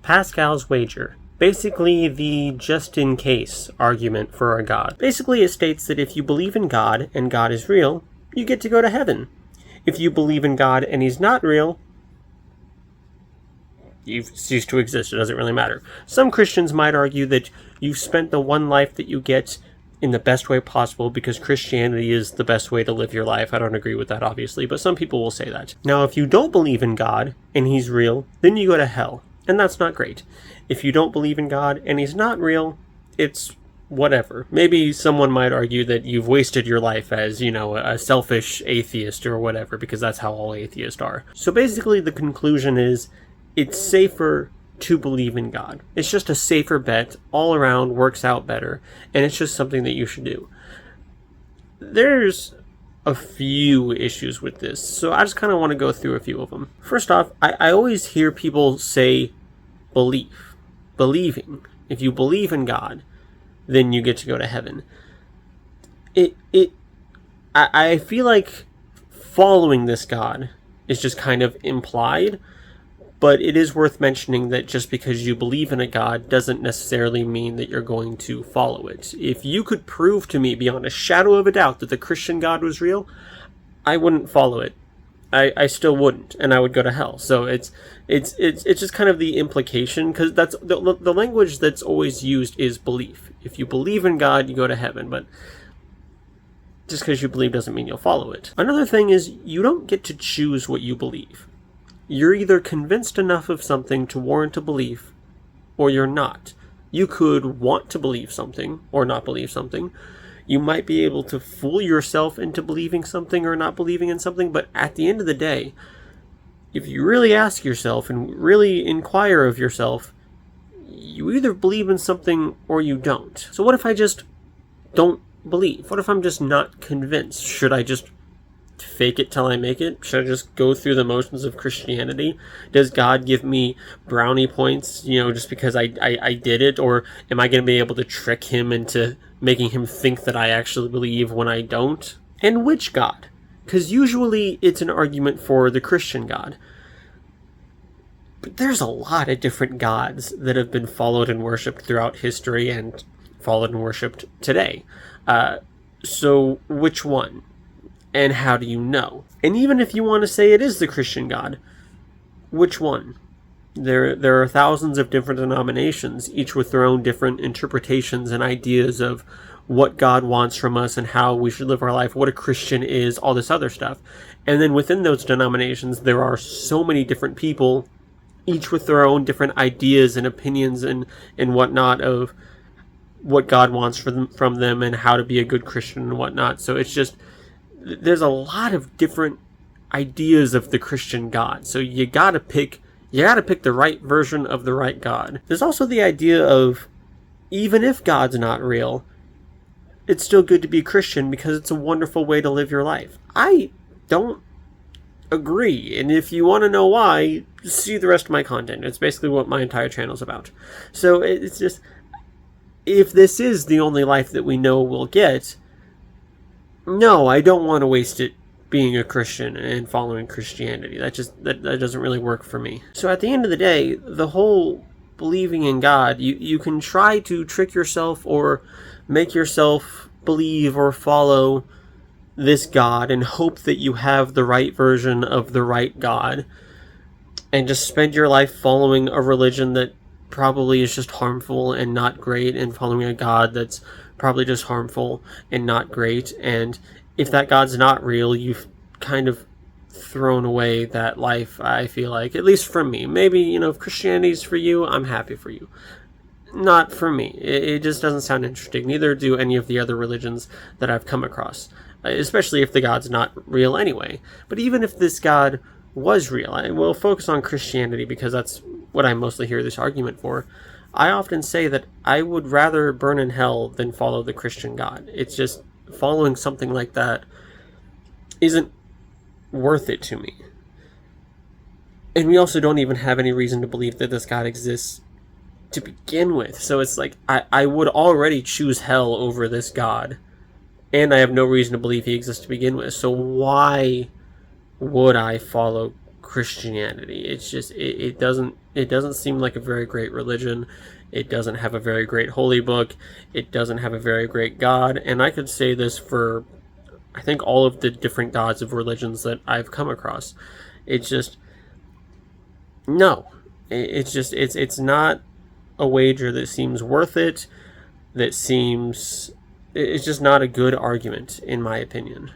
Pascal's wager. Basically, the just-in-case argument for a God. Basically, it states that if you believe in God and God is real, you get to go to heaven. If you believe in God and he's not real, you've ceased to exist. It doesn't really matter. Some Christians might argue that you've spent the one life that you get in the best way possible because Christianity is the best way to live your life. I don't agree with that, obviously, but some people will say that. Now, if you don't believe in God and he's real, then you go to hell, and that's not great. If you don't believe in God and he's not real, it's whatever. Maybe someone might argue that you've wasted your life as, a selfish atheist or whatever, because that's how all atheists are. So basically the conclusion is it's safer to believe in God. It's just a safer bet, all around, works out better, and it's just something that you should do. There's a few issues with this, so I just kind of want to go through a few of them. First off, I always hear people say believing. If you believe in God, then you get to go to heaven. I feel like following this God is just kind of implied, but it is worth mentioning that just because you believe in a God doesn't necessarily mean that you're going to follow it. If you could prove to me beyond a shadow of a doubt that the Christian God was real, I wouldn't follow it. I still wouldn't, and I would go to hell. So it's just kind of the implication, because that's the language that's always used is belief. If you believe in God, you go to heaven, but just because you believe doesn't mean you'll follow it. Another thing is you don't get to choose what you believe. You're either convinced enough of something to warrant a belief, or you're not. You could want to believe something, or not believe something. You might be able to fool yourself into believing something or not believing in something, but at the end of the day, if you really ask yourself and really inquire of yourself, you either believe in something or you don't. So what if I just don't believe? What if I'm just not convinced? Should I just fake it till I make it? Should I just go through the motions of Christianity? Does God give me brownie points, just because I did it? Or am I going to be able to trick him into making him think that I actually believe when I don't? And which God? Because usually it's an argument for the Christian God. But there's a lot of different gods that have been followed and worshipped throughout history and followed and worshipped today. So which one? And how do you know? And even if you want to say it is the Christian God, which one? There are thousands of different denominations, each with their own different interpretations and ideas of what God wants from us and how we should live our life, what a Christian is, all this other stuff. And then within those denominations, there are so many different people, each with their own different ideas and opinions and whatnot of what God wants from them and how to be a good Christian and whatnot. So it's just, there's a lot of different ideas of the Christian God. So you gotta pick the right version of the right God. There's also the idea of, even if God's not real, it's still good to be Christian because it's a wonderful way to live your life. I don't agree, and if you want to know why, see the rest of my content. It's basically what my entire channel is about. So it's just, if this is the only life that we know we'll get, no, I don't want to waste it being a Christian and following Christianity. That doesn't really work for me. So at the end of the day, the whole believing in God, you can try to trick yourself or make yourself believe or follow this God and hope that you have the right version of the right God, and just spend your life following a religion that probably is just harmful and not great, and following a God that's probably just harmful and not great. And if that God's not real, you've kind of thrown away that life, I feel like. At least from me. Maybe, if Christianity's for you, I'm happy for you. Not for me. It just doesn't sound interesting. Neither do any of the other religions that I've come across. Especially if the God's not real anyway. But even if this God was real, I will focus on Christianity because that's what I mostly hear this argument for. I often say that I would rather burn in hell than follow the Christian God. It's just, following something like that isn't worth it to me. And we also don't even have any reason to believe that this God exists to begin with. So it's like, I would already choose hell over this God, and I have no reason to believe he exists to begin with. So why would I follow Christianity. It's just it doesn't seem like a very great religion. It doesn't have a very great holy book. It doesn't have a very great God. And I could say this for, I think, all of the different gods of religions that I've come across. It's just, no. It's not a wager that seems worth it. It's just not a good argument, in my opinion.